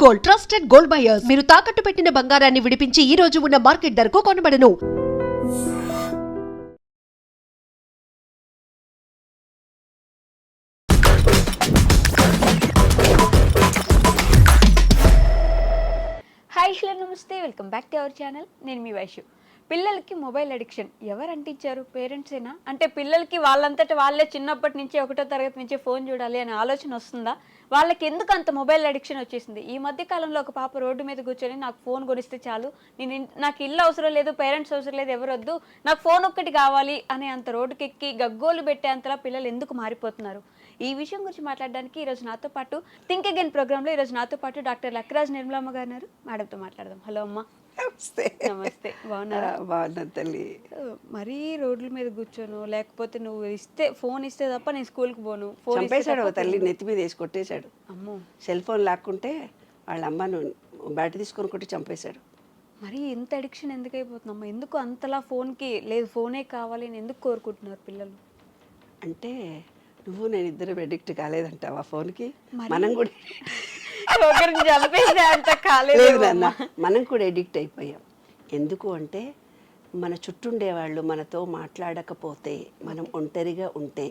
Gold, trusted gold buyers. మీరు తాకట్టు పెట్టిన బంగారాన్ని విడిపించి ఈ రోజు ఉన్న మార్కెట్ ధరకు కొనబడను. హాయ్ హలో నమస్తే, welcome back to our channel. నేను మీ వైషు. పిల్లలకి మొబైల్ అడిక్షన్ ఎవరు అంటించారు? పేరెంట్సేనా? అంటే పిల్లలకి వాళ్ళంతట వాళ్ళే చిన్నప్పటి నుంచి 1వ తరగతి నుంచి ఫోన్ చూడాలి అనే ఆలోచన వస్తుందా? వాళ్ళకి ఎందుకు అంత మొబైల్ అడిక్షన్ వచ్చేసింది? ఈ మధ్య కాలంలో ఒక పాప రోడ్డు మీద కూర్చొని నాకు ఫోన్ కొనిస్తే చాలు, నాకు ఇల్లు అవసరం లేదు, పేరెంట్స్ అవసరం లేదు, ఎవరు వద్దు, నాకు ఫోన్ ఒక్కటి కావాలి అనే అంత రోడ్డుకెక్కి గగ్గోలు పెట్టేంతలా పిల్లలు ఎందుకు మారిపోతున్నారు? ఈ విషయం గురించి మాట్లాడడానికి ఈరోజు నాతో పాటు థింక్ అగైన్ ప్రోగ్రాంలో ఈరోజు నాతో పాటు డాక్టర్ లక్రాజ్ నిర్మలమ్మ గారు ఉన్నారు. మేడంతో మాట్లాడదాం. హలో అమ్మ. నమస్తే. నమస్తే, బాగున్నారా? బాగున్నాను తల్లి. మరీ రోడ్ల మీద కూర్చోను, లేకపోతే నువ్వు ఫోన్ ఇస్తే తప్ప నేను స్కూల్కి పోను. ఫోన్ చంపేశాడు ఒక తల్లి, నెత్తి మీద వేసి కొట్టేశాడు. అమ్మో, సెల్ ఫోన్ లాక్కుంటే వాళ్ళ అమ్మను బ్యాట్ తీసుకొని కొట్టి చంపేశాడు. మరి ఇంత అడిక్షన్ ఎందుకు అయిపోతుందమ్మా? ఎందుకు అంతలా ఫోన్కి లేదు, ఫోనే కావాలి అని ఎందుకు కోరుకుంటున్నారు పిల్లలు? అంటే నువ్వు నేను ఇద్దరు అడిక్ట్ కాలేదంటావా ఫోన్కి? మనం కూడా ఒకరిని చంపేసే అంత కాలేదు నాన్న, మనం కూడా అడిక్ట్ అయిపోయాం. ఎందుకు అంటే మన చుట్టూ ఉండేవాళ్ళు మనతో మాట్లాడకపోతే, మనం ఒంటరిగా ఉంటే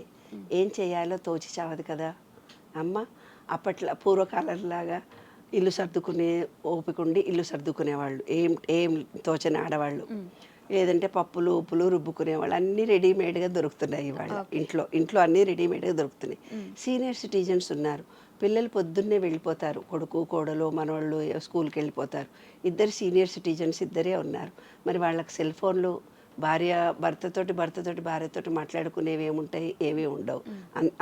ఏం చేయాలో తోచి చావదు కదా అమ్మ. అప్పట్లో పూర్వకాలంలాగా ఇల్లు సర్దుకునే ఓపిక ఉండి ఇల్లు సర్దుకునేవాళ్ళు, ఏం తోచని ఆడవాళ్ళు. లేదంటే పప్పులు ఉప్పులు రుబ్బుకునేవాళ్ళు, అన్నీ రెడీమేడ్గా దొరుకుతున్నాయి ఇవాళ. ఇంట్లో అన్నీ రెడీమేడ్గా దొరుకుతున్నాయి. సీనియర్ సిటిజన్స్ ఉన్నారు, పిల్లలు పొద్దున్నే వెళ్ళిపోతారు, కొడుకు కోడలు మనవాళ్ళు స్కూల్కి వెళ్ళిపోతారు. ఇద్దరు సీనియర్ సిటిజన్స్ ఇద్దరే ఉన్నారు. మరి వాళ్ళకి సెల్ ఫోన్లు భర్తతోటి భార్యతోటి మాట్లాడుకునేవి ఏముంటాయి? ఏమీ ఉండవు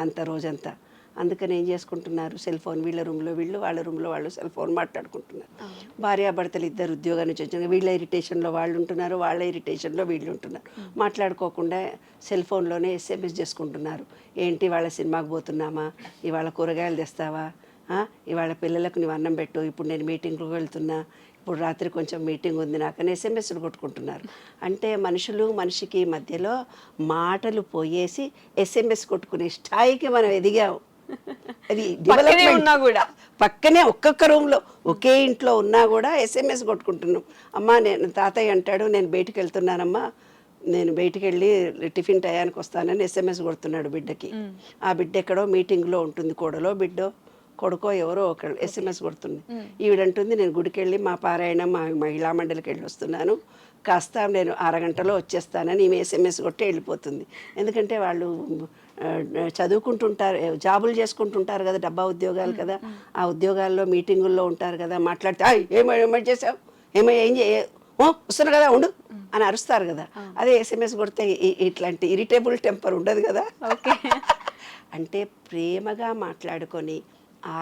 అంత రోజంతా. అందుకని ఏం చేసుకుంటున్నారు? సెల్ ఫోన్, వీళ్ళ రూమ్లో వీళ్ళు, వాళ్ళ రూమ్లో వాళ్ళు సెల్ ఫోన్ మాట్లాడుకుంటున్నారు. భార్యాభర్తలు ఇద్దరు ఉద్యోగాన్ని వచ్చి వీళ్ళ ఇరిటేషన్లో వాళ్ళు ఉంటున్నారు, వాళ్ళ ఇరిటేషన్లో వీళ్ళు ఉంటున్నారు. మాట్లాడుకోకుండా సెల్ ఫోన్లోనే SMS చేసుకుంటున్నారు. ఏంటి, వాళ్ళ సినిమాకి పోతున్నామా, ఇవాళ కూరగాయలు తెస్తావా, ఇవాళ పిల్లలకు నువ్వు అన్నం పెట్టు, ఇప్పుడు నేను మీటింగ్కి వెళ్తున్నా, ఇప్పుడు రాత్రి కొంచెం మీటింగ్ ఉంది నాకని SMS కొట్టుకుంటున్నారు. అంటే మనిషికి మధ్యలో మాటలు పోయేసి SMS కొట్టుకునే స్థాయికి మనం ఎదిగాము. అది డెవలప్మెంట్. కూడా పక్కనే ఒక్కొక్క రూమ్లో ఒకే ఇంట్లో ఉన్నా కూడా SMS కొట్టుకుంటున్నాం. అమ్మ, నేను తాతయ్య అంటాడు నేను బయటికి వెళ్తున్నానమ్మా, నేను బయటికి వెళ్ళి టిఫిన్ టయానికి వస్తానని SMS కొడుతున్నాడు బిడ్డకి. ఆ బిడ్డ ఎక్కడో మీటింగ్లో ఉంటుంది, కొడుకో ఎవరో ఒకళ్ళు SMS కొడుతుంది. ఈవిడంటుంది నేను గుడికి వెళ్ళి మా పారాయణ మా మహిళా మండలికి వెళ్ళి వస్తున్నాను, కాస్త నేను అరగంటలో వచ్చేస్తానని ఈమె SMS కొట్టి వెళ్ళిపోతుంది. ఎందుకంటే వాళ్ళు చదువుకుంటుంటారు, జాబులు చేసుకుంటుంటారు కదా, డబ్బా ఉద్యోగాలు కదా, ఆ ఉద్యోగాల్లో మీటింగుల్లో ఉంటారు కదా, మాట్లాడితే ఏమేమి చేసావు, ఏం వస్తున్నా కదా ఉండు అని అరుస్తారు కదా. అదే SMS కొడితే ఇట్లాంటి ఇరిటేబుల్ టెంపర్ ఉండదు కదా. అంటే ప్రేమగా మాట్లాడుకొని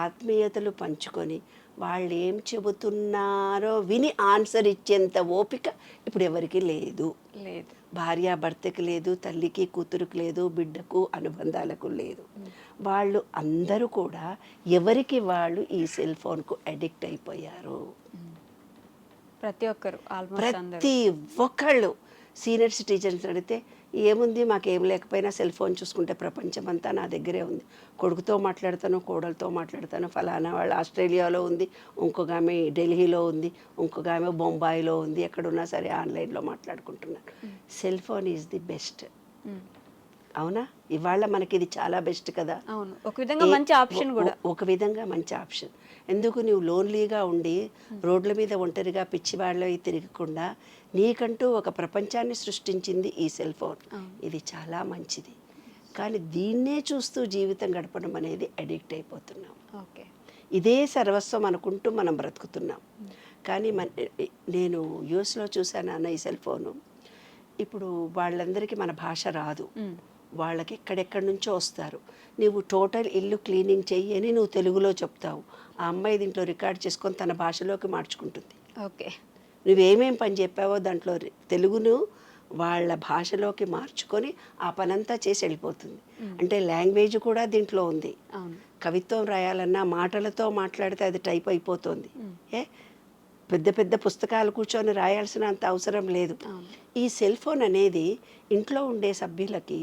ఆత్మీయతలు పంచుకొని వాళ్ళు ఏం చెబుతున్నారో విని ఆన్సర్ ఇచ్చేంత ఓపిక ఇప్పుడు ఎవరికి లేదు. భార్యాభర్తకి లేదు, తల్లికి కూతురుకి లేదు, బిడ్డకు అనుబంధాలకు లేదు. వాళ్ళు అందరూ కూడా ఎవరికి వాళ్ళు ఈ సెల్ ఫోన్కు అడిక్ట్ అయిపోయారు. ప్రతి ఒక్కళ్ళు సీనియర్ సిటిజన్స్ అడిగితే ఏముంది, మాకేం లేకపోయినా సెల్ ఫోన్ చూసుకుంటే ప్రపంచం అంతా నా దగ్గరే ఉంది. కొడుకుతో మాట్లాడతాను, కోడలతో మాట్లాడతాను, ఫలానా వాళ్ళు ఆస్ట్రేలియాలో ఉంది, ఇంకొక ఆమె ఢిల్లీలో ఉంది, ఇంకొక ఆమె బొంబాయిలో ఉంది, ఎక్కడున్నా సరే ఆన్లైన్లో మాట్లాడుకుంటున్నారు. Cell phone is the best. అవునా? ఇవాళ మనకి ఇది చాలా బెస్ట్ కదా. ఒక విధంగా మంచి ఆప్షన్ కూడా. ఒక విధంగా మంచి ఆప్షన్. ఎందుకు నువ్వు లోన్లీగా ఉండి రోడ్ల మీద ఒంటరిగా పిచ్చివాళ్ళు తిరగకుండా నీకంటూ ఒక ప్రపంచాన్ని సృష్టించింది ఈ సెల్ ఫోన్. ఇది చాలా మంచిది. కానీ దీన్నే చూస్తూ జీవితం గడపడం అనేది అడిక్ట్ అయిపోతున్నాం. ఇదే సర్వస్వం అనుకుంటూ మనం బ్రతుకుతున్నాం. కానీ నేను యూఎస్లో చూశాను అన్న ఈ సెల్ ఫోను. ఇప్పుడు వాళ్ళందరికీ మన భాష రాదు, వాళ్ళకి ఎక్కడెక్కడి నుంచో వస్తారు. నువ్వు టోటల్ ఇల్లు క్లీనింగ్ చెయ్యి అని నువ్వు తెలుగులో చెప్తావు, ఆ అమ్మాయి దీంట్లో రికార్డ్ చేసుకొని తన భాషలోకి మార్చుకుంటుంది. నువ్వేమేం పని చెప్పావో దాంట్లో తెలుగును వాళ్ళ భాషలోకి మార్చుకొని ఆ పనంతా చేసి వెళ్ళిపోతుంది. అంటే లాంగ్వేజ్ కూడా దీంట్లో ఉంది. కవిత్వం రాయాలన్నా మాటలతో మాట్లాడితే అది టైప్ అయిపోతుంది. పెద్ద పెద్ద పుస్తకాలు కూర్చొని రాయాల్సిన అంత అవసరం లేదు. ఈ సెల్ ఫోన్ అనేది ఇంట్లో ఉండే సభ్యులకి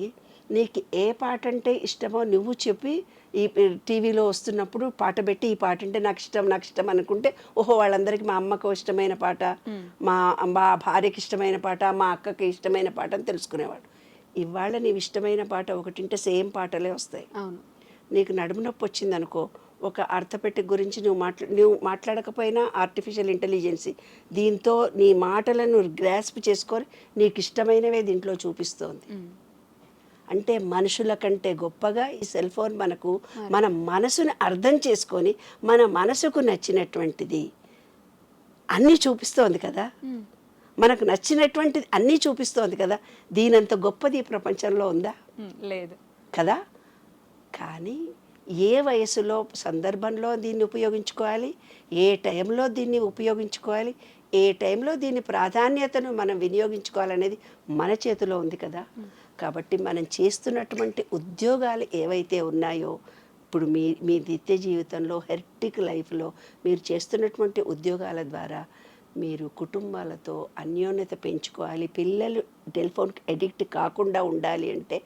నీకు ఏ పాట అంటే ఇష్టమో నువ్వు చెప్పి ఈ టీవీలో వస్తున్నప్పుడు పాట పెట్టి ఈ పాట అంటే నాకు ఇష్టం అనుకుంటే ఓహో వాళ్ళందరికీ మా అమ్మకు ఇష్టమైన పాట, మా భార్యకి ఇష్టమైన పాట, మా అక్కకి ఇష్టమైన పాట అని తెలుసుకునేవాడు. ఇవాళ నీవు ఇష్టమైన పాట ఒకటింటే సేమ్ పాటలే వస్తాయి. అవును. నీకు నడుము నొప్పి వచ్చింది అనుకో, ఒక ఆర్థోపెడిక్ గురించి నువ్వు మాట్లాడకపోయినా ఆర్టిఫిషియల్ ఇంటెలిజెన్సీ దీంతో నీ మాటలను గ్రాస్ప్ చేసుకొని నీకు ఇష్టమైనవే దీంట్లో చూపిస్తోంది. అంటే మనుషుల కంటే గొప్పగా ఈ సెల్ ఫోన్ మనకు మన మనసుని అర్థం చేసుకొని మన మనసుకు నచ్చినటువంటిది అన్నీ చూపిస్తోంది కదా, మనకు నచ్చినటువంటిది అన్నీ చూపిస్తోంది కదా. దీనంత గొప్పది ఈ ప్రపంచంలో ఉందా? లేదు కదా. కానీ ఏ వయసులో సందర్భంలో దీన్ని ఉపయోగించుకోవాలి, ఏ టైంలో దీన్ని ఉపయోగించుకోవాలి, ఏ టైంలో దీని ప్రాధాన్యతను మనం వినియోగించుకోవాలనేది మన చేతిలో ఉంది కదా. కాబట్టి మనం చేస్తున్నటువంటి ఉద్యోగాలు ఏవైతే ఉన్నాయో, ఇప్పుడు మీ నిత్య జీవితంలో హెక్టిక్ లైఫ్లో మీరు చేస్తున్నటువంటి ఉద్యోగాల ద్వారా మీరు కుటుంబాలతో అన్యోన్యత పెంచుకోవాలి. పిల్లలు టెలిఫోన్కి అడిక్ట్ కాకుండా ఉండాలి అంటే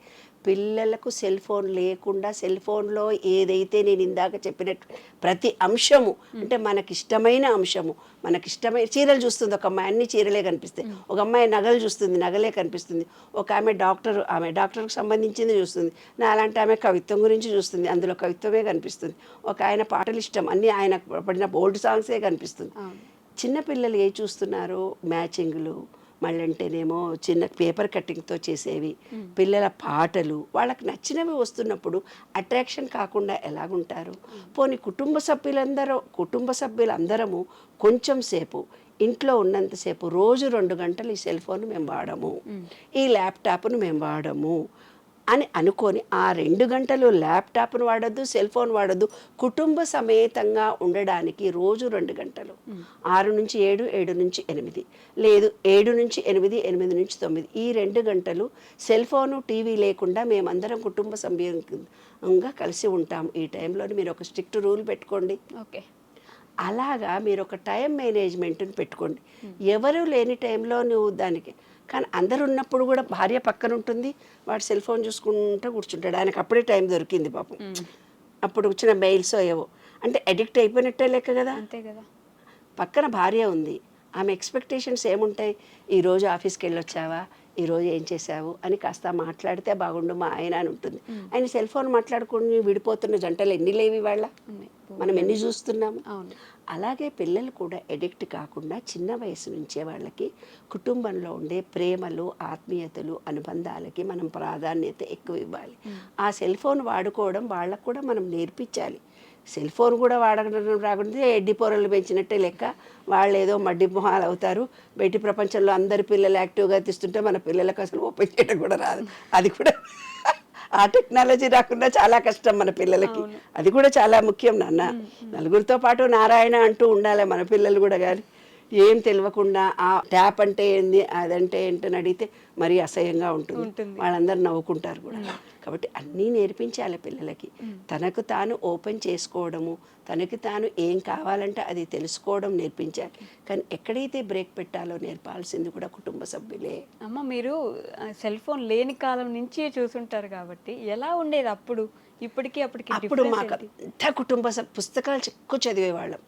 పిల్లలకు సెల్ ఫోన్ లేకుండా, సెల్ ఫోన్లో ఏదైతే నేను ఇందాక చెప్పినట్టు ప్రతి అంశము అంటే మనకిష్టమైన అంశము, మనకిష్టమైన చీరలు చూస్తుంది ఒక అమ్మాయి, అన్ని చీరలే కనిపిస్తాయి. ఒక అమ్మాయి నగలు చూస్తుంది, నగలే కనిపిస్తుంది. ఒక ఆమె డాక్టర్కి సంబంధించింది చూస్తుంది. నా అలాంటి ఆమె కవిత్వం గురించి చూస్తుంది, అందులో కవిత్వమే కనిపిస్తుంది. ఒక ఆయన పాటలు ఇష్టం, అన్నీ ఆయన పడిన ఓల్డ్ సాంగ్సే కనిపిస్తుంది. చిన్నపిల్లలు ఏ చూస్తున్నారు, మ్యాచింగ్లు, మళ్ళీ అంటేనేమో చిన్న పేపర్ కట్టింగ్తో చేసేవి, పిల్లల పాటలు, వాళ్ళకి నచ్చినవి వస్తున్నప్పుడు అట్రాక్షన్ కాకుండా ఎలాగుంటారు? పోనీ కుటుంబ సభ్యులందరము కొంచెం సేపు ఇంట్లో ఉన్నంతసేపు రోజు 2 గంటలు ఈ సెల్ ఫోన్ మేము వాడము, ఈ ల్యాప్టాప్ను మేము వాడము అని అనుకొని ఆ 2 గంటలు ల్యాప్టాప్ను వాడద్దు, సెల్ ఫోన్ వాడద్దు, కుటుంబ సమేతంగా ఉండడానికి రోజు 2 గంటలు, 6 నుంచి 7, 7 నుంచి 8, లేదు 7 నుంచి 8, 8 నుంచి 9, ఈ 2 గంటలు సెల్ ఫోను టీవీ లేకుండా మేమందరం కుటుంబ సభ్యులంగా కలిసి ఉంటాం. ఈ టైంలో మీరు ఒక స్ట్రిక్ట్ రూల్ పెట్టుకోండి. ఓకే, అలాగా మీరు ఒక టైం మేనేజ్మెంట్ని పెట్టుకోండి. ఎవరు లేని టైంలో నువ్వు దానికి, కానీ అందరు ఉన్నప్పుడు కూడా భార్య పక్కన ఉంటుంది, వాడు సెల్ ఫోన్ చూసుకుంటూ కూర్చుంటాడు, ఆయనకు అప్పుడే టైం దొరికింది పాపం, అప్పుడు వచ్చిన మెయిల్స్ ఏవో, అంటే అడిక్ట్ అయిపోయినట్టే లెక్క కదా. అంతే కదా. పక్కన భార్య ఉంది, ఆమె ఎక్స్పెక్టేషన్స్ ఏముంటాయి? ఈరోజు ఆఫీస్కి వెళ్ళొచ్చావా, ఈరోజు ఏం చేసావు అని కాస్త మాట్లాడితే బాగుండు మా ఆయన అని ఉంటుంది. ఆయన సెల్ ఫోన్ మాట్లాడుకుని విడిపోతున్న జంటలు ఎన్ని లేవి వాళ్ళ, మనం ఎన్ని చూస్తున్నాము. అలాగే పిల్లలు కూడా ఎడిక్ట్ కాకుండా చిన్న వయసు నుంచే వాళ్ళకి కుటుంబంలో ఉండే ప్రేమలు, ఆత్మీయతలు, అనుబంధాలకి మనం ప్రాధాన్యత ఎక్కువ ఇవ్వాలి. ఆ సెల్ ఫోన్ వాడుకోవడం వాళ్ళకు కూడా మనం నేర్పించాలి. సెల్ ఫోన్ కూడా వాడడం రాకుండా ఎడ్డి పొరలు పెంచినట్టే లెక్క, వాళ్ళు ఏదో మడ్డి మొహాలు అవుతారు. బయటి ప్రపంచంలో అందరి పిల్లలు యాక్టివ్గా తీస్తుంటే మన పిల్లలకు అసలు ఓపెన్ చేయడం కూడా రాదు. అది కూడా ఆ టెక్నాలజీ రాకుండా చాలా కష్టం మన పిల్లలకి. అది కూడా చాలా ముఖ్యం నాన్న. నలుగురితో పాటు నారాయణ అంటూ ఉండాలి మన పిల్లలు కూడా. కానీ ఏం తెలియకుండా ఆ ట్యాప్ అంటే ఏంది, అదంటే ఏంటని అడిగితే మరీ అసహ్యంగా ఉంటుంది, వాళ్ళందరూ నవ్వుకుంటారు కూడా. కాబట్టి అన్నీ నేర్పించాలి పిల్లలకి. తనకు తాను ఓపెన్ చేసుకోవడము, తనకి తాను ఏం కావాలంటే అది తెలుసుకోవడం నేర్పించాలి. కానీ ఎక్కడైతే బ్రేక్ పెట్టాలో నేర్పాల్సింది కూడా కుటుంబ సభ్యులే. అమ్మ, మీరు సెల్ ఫోన్ లేని కాలం నుంచి చూసుంటారు కాబట్టి ఎలా ఉండేది అప్పుడు ఇప్పటికీ? అప్పుడు మాకు అంతా పుస్తకాలు ఎక్కువ చదివేవాళ్ళం.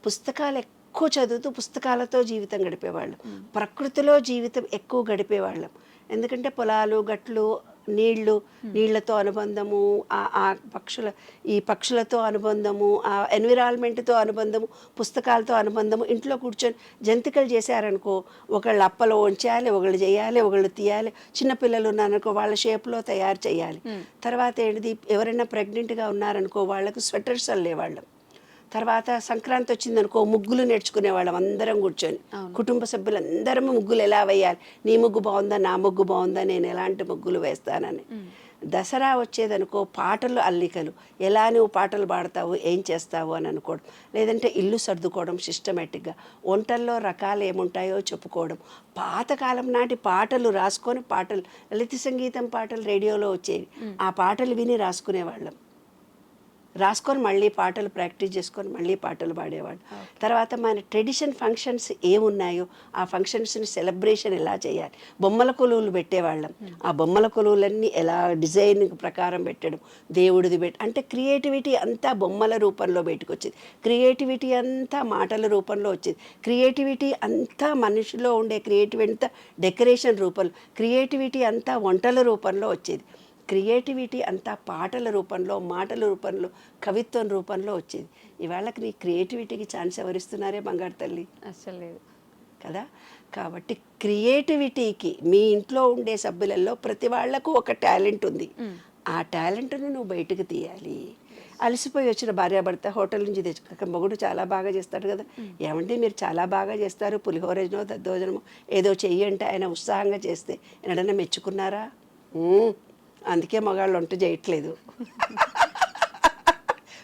పుస్తకాలు ఎక్కువ చదువుతూ పుస్తకాలతో జీవితం గడిపేవాళ్ళం. ప్రకృతిలో జీవితం ఎక్కువ గడిపేవాళ్ళం. ఎందుకంటే పొలాలు, గట్లు, నీళ్లతో అనుబంధము, ఈ పక్షులతో అనుబంధము, ఆ ఎన్విరాన్మెంట్తో అనుబంధము, పుస్తకాలతో అనుబంధము. ఇంట్లో కూర్చొని జంతికలు చేశారనుకో, ఒకళ్ళు అప్పలో ఉంచాలి, ఒకళ్ళు చేయాలి, ఒకళ్ళు తీయాలి. చిన్నపిల్లలు ఉన్నారనుకో వాళ్ళ షేప్లో తయారు చేయాలి. తర్వాత ఏంటిది, ఎవరైనా ప్రెగ్నెంట్గా ఉన్నారనుకో వాళ్ళకు స్వెటర్స్ అల్లేవాళ్ళం. తర్వాత సంక్రాంతి వచ్చిందనుకో ముగ్గులు నేర్చుకునేవాళ్ళం అందరం కూర్చొని, కుటుంబ సభ్యులందరము ముగ్గులు ఎలా వేయాలి, నీ ముగ్గు బాగుందా, నా ముగ్గు బాగుందా, నేను ఎలాంటి ముగ్గులు వేస్తానని. దసరా వచ్చేదనుకో పాటలు, అల్లికలు, ఎలా నువ్వు పాటలు పాడతావు, ఏం చేస్తావు అని అనుకోవడం. లేదంటే ఇల్లు సర్దుకోవడం సిస్టమేటిక్గా. వంటల్లో రకాలు ఏముంటాయో చెప్పుకోవడం. పాతకాలం నాటి పాటలు రాసుకొని, లలిత సంగీతం పాటలు రేడియోలో వచ్చేవి, ఆ పాటలు విని రాసుకునేవాళ్ళం. రాసుకొని మళ్ళీ పాటలు ప్రాక్టీస్ చేసుకొని మళ్ళీ పాటలు పాడేవాళ్ళు. తర్వాత మన ట్రెడిషన్ ఫంక్షన్స్ ఏమున్నాయో ఆ ఫంక్షన్స్ని సెలబ్రేషన్ ఎలా చేయాలి, బొమ్మల కొలువులు పెట్టేవాళ్ళం. ఆ బొమ్మల కొలువులన్నీ ఎలా డిజైన్ ప్రకారం పెట్టడం, దేవుడిది అంటే క్రియేటివిటీ అంతా బొమ్మల రూపంలో బయటకు వచ్చేది, క్రియేటివిటీ అంతా మాటల రూపంలో వచ్చేది, క్రియేటివిటీ అంతా మనిషిలో ఉండే క్రియేటివిటీ అంతా డెకరేషన్ రూపంలో, క్రియేటివిటీ అంతా వంటల రూపంలో వచ్చేది, క్రియేటివిటీ అంతా పాటల రూపంలో, మాటల రూపంలో, కవిత్వం రూపంలో వచ్చేది. ఇవాళకి నీ క్రియేటివిటీకి ఛాన్స్ ఎవరిస్తున్నారే బంగారు తల్లి? అసలు లేదు కదా. కాబట్టి క్రియేటివిటీకి మీ ఇంట్లో ఉండే సభ్యులలో ప్రతి వాళ్లకు ఒక టాలెంట్ ఉంది. ఆ టాలెంట్ని నువ్వు బయటకు తీయాలి. అలసిపోయి వచ్చిన భార్యాభర్త హోటల్ నుంచి తెచ్చుకోక మొగుడు చాలా బాగా చేస్తాడు కదా, ఏమంటే మీరు చాలా బాగా చేస్తారు, పులిహోరజనో దద్దోజనమో ఏదో చెయ్యంటే ఆయన ఉత్సాహంగా చేస్తే ఎన్నడన్నా మెచ్చుకున్నారా? అందుకే మగాళ్ళు వంట చేయట్లేదు.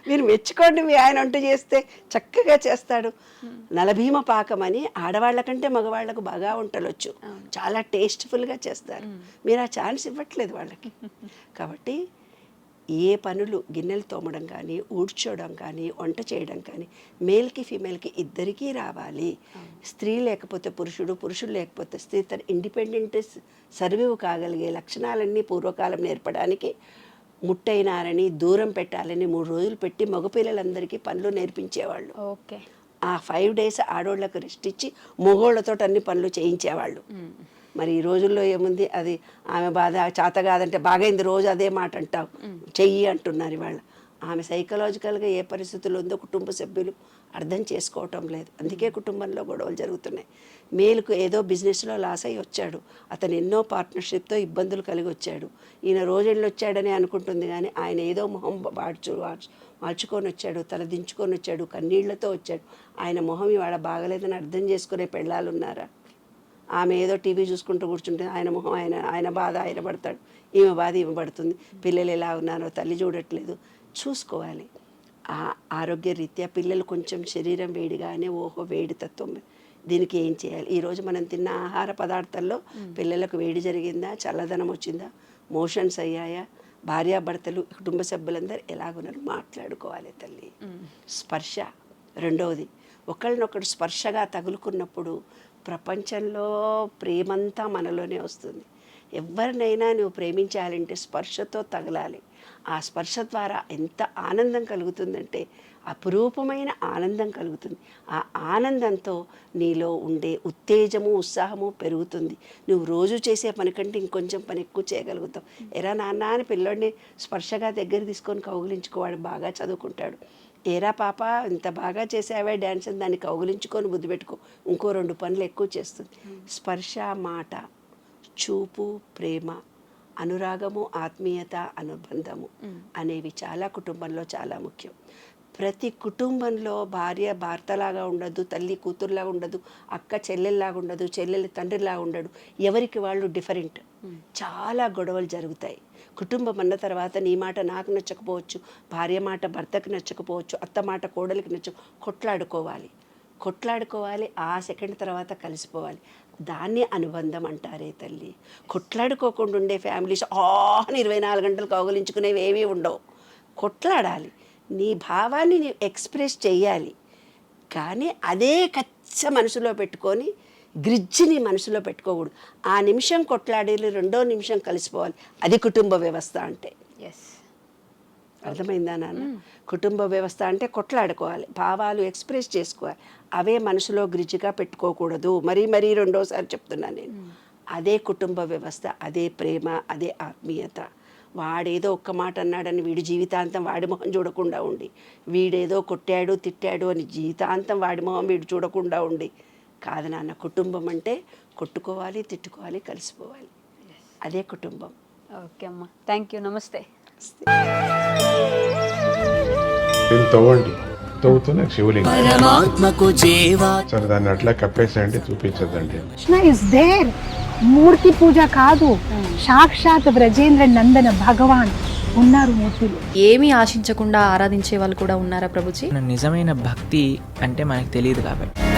మీరు మెచ్చుకోండి, మీ ఆయన వంట చేస్తే చక్కగా చేస్తాడు. నలభీమ పాకం అని ఆడవాళ్ళ కంటే మగవాళ్ళకు బాగా వంటలు వచ్చు, చాలా టేస్ట్ఫుల్గా చేస్తారు. మీరు ఆ ఛాన్స్ ఇవ్వట్లేదు వాళ్ళకి. కాబట్టి ఏ పనులు గిన్నెలు తోమడం కానీ, ఊడ్చోవడం కానీ, వంట చేయడం కానీ మేల్కి ఫీమేల్కి ఇద్దరికీ రావాలి. స్త్రీ లేకపోతే పురుషుడు, పురుషుడు లేకపోతే స్త్రీ తన ఇండిపెండెంట్ సర్వీవ్ కాగలిగే లక్షణాలన్నీ పూర్వకాలం నేర్పడానికి ముట్టైనారని, దూరం పెట్టాలని 3 రోజులు పెట్టి మగపిల్లలందరికీ పనులు నేర్పించేవాళ్ళు. ఓకే. ఆ 5 days ఆడోళ్ళకు రెస్ట్ ఇచ్చి మగోళ్ళతో అన్ని పనులు చేయించేవాళ్ళు. మరి ఈ రోజుల్లో ఏముంది, అది ఆమె బాధ చేత కాదంటే బాగైంది రోజు అదే మాట అంటావు, చెయ్యి అంటున్నారు ఇవాళ. ఆమె సైకలాజికల్గా ఏ పరిస్థితులు ఉందో కుటుంబ సభ్యులు అర్థం చేసుకోవటం లేదు. అందుకే కుటుంబంలో గొడవలు జరుగుతున్నాయి. మేలుకు ఏదో బిజినెస్లో లాస్ అయ్యి వచ్చాడు, అతను ఎన్నో పార్ట్నర్షిప్తో ఇబ్బందులు కలిగి వచ్చాడు. ఈయన రోజుళ్ళు వచ్చాడని అనుకుంటుంది, కానీ ఆయన ఏదో మొహం మార్చుకొని వచ్చాడు, తల దించుకొని వచ్చాడు, కన్నీళ్లతో వచ్చాడు. ఆయన మొహం ఇవాళ బాగలేదని అర్థం చేసుకునే పెళ్ళాలు ఉన్నారా? ఆమె ఏదో టీవీ చూసుకుంటూ కూర్చుంటే ఆయన మొహం ఆయన బాధ ఆయన పడతాడు, ఈమె బాధ ఈమె పడుతుంది. పిల్లలు ఎలా ఉన్నారో తల్లి చూడట్లేదు. చూసుకోవాలి. ఆ ఆరోగ్య రీత్యా పిల్లలు కొంచెం శరీరం వేడిగానే వేడి తత్వం, దీనికి ఏం చేయాలి? ఈరోజు మనం తిన్న ఆహార పదార్థాల్లో పిల్లలకు వేడి జరిగిందా, చల్లదనం వచ్చిందా, మోషన్స్ అయ్యాయా, భార్యాభర్తలు కుటుంబ సభ్యులందరూ ఎలాగున్నారు మాట్లాడుకోవాలి తల్లి. స్పర్శ రెండవది. ఒకళ్ళనొకడు స్పర్శగా తగులుకున్నప్పుడు ప్రపంచంలో ప్రేమంతా మనలోనే వస్తుంది. ఎవరినైనా నువ్వు ప్రేమించాలంటే స్పర్శతో తగలాలి. ఆ స్పర్శ ద్వారా ఎంత ఆనందం కలుగుతుందంటే అపురూపమైన ఆనందం కలుగుతుంది. ఆ ఆనందంతో నీలో ఉండే ఉత్తేజము, ఉత్సాహము పెరుగుతుంది. నువ్వు రోజు చేసే పని కంటే ఇంకొంచెం పని ఎక్కువ చేయగలుగుతావు. ఎరా నాన్న అని పిల్లోడిని స్పర్శగా దగ్గర తీసుకొని కౌగిలించుకోవాడు, బాగా చదువుకుంటాడు. ఏరా పాప ఇంత బాగా చేసావే డ్యాన్స్ అని దాన్ని కౌగిలించుకొని బుద్ధి పెట్టుకో, ఇంకో 2 పనులు ఎక్కువ చేస్తుంది. స్పర్శ, మాట, చూపు, ప్రేమ, అనురాగము, ఆత్మీయత, అనుబంధము అనేవి చాలా కుటుంబంలో చాలా ముఖ్యం. ప్రతి కుటుంబంలో భార్య భర్తలాగా ఉండదు, తల్లి కూతురులాగా ఉండదు, అక్క చెల్లెల్లాగా ఉండదు, చెల్లెలు తండ్రిలాగా ఉండడు. ఎవరికి వాళ్ళు డిఫరెంట్. చాలా గొడవలు జరుగుతాయి. కుటుంబం అన్న తర్వాత నీ మాట నాకు నచ్చకపోవచ్చు, భార్య మాట భర్తకు నచ్చకపోవచ్చు, అత్త మాట కోడలికి కొట్లాడుకోవాలి. ఆ సెకండ్ తర్వాత కలిసిపోవాలి. దాన్ని అనుబంధం అంటారే తల్లి. కొట్లాడుకోకుండా ఉండే ఫ్యామిలీస్ 24 గంటలు కౌగిలించుకునేవి ఏమీ ఉండవు. కొట్లాడాలి, నీ భావాన్ని నీవు ఎక్స్ప్రెస్ చేయాలి. కానీ అదే కచ్చ మనసులో పెట్టుకొని గ్రిడ్జిని మనసులో పెట్టుకోకూడదు. ఆ నిమిషం కొట్లాడి 2వ నిమిషం కలిసిపోవాలి. అది కుటుంబ వ్యవస్థ అంటే. అర్థమైందా నాన్న? కుటుంబ వ్యవస్థ అంటే కొట్లాడుకోవాలి, భావాలు ఎక్స్ప్రెస్ చేసుకోవాలి. అవే మనసులో గ్రిడ్జిగా పెట్టుకోకూడదు. మరీ రెండోసారి చెప్తున్నాను నేను. అదే కుటుంబ వ్యవస్థ, అదే ప్రేమ, అదే ఆత్మీయత. వాడేదో ఒక్క మాట అన్నాడని వీడి జీవితాంతం వాడి మొహం చూడకుండా ఉండి, వీడేదో కొట్టాడు తిట్టాడు అని జీవితాంతం వాడి మొహం వీడు చూడకుండా ఉండి కాదు నాన్న. కుటుంబం అంటే కొట్టుకోవాలి, తిట్టుకోవాలి, కలిసిపోవాలి. అదే కుటుంబం. ఓకే అమ్మా, థ్యాంక్ యూ, నమస్తే. తవ్వండి, తవ్వుతున్న శివలింగం సరే దాన్ని అట్లా కప్పేసేయండి, చూపించదండి. Krishna is there. మూర్తి పూజ కాదు, సాక్షాత్ బ్రజేంద్ర నందన భగవాన్ ఉన్నారు మూర్తిలో. ఏమీ ఆశించకుండా ఆరాధించే వాళ్ళు కూడా ఉన్నారా ప్రభుజీ? నిజమైన భక్తి అంటే మనకు తెలియదు కాబట్టి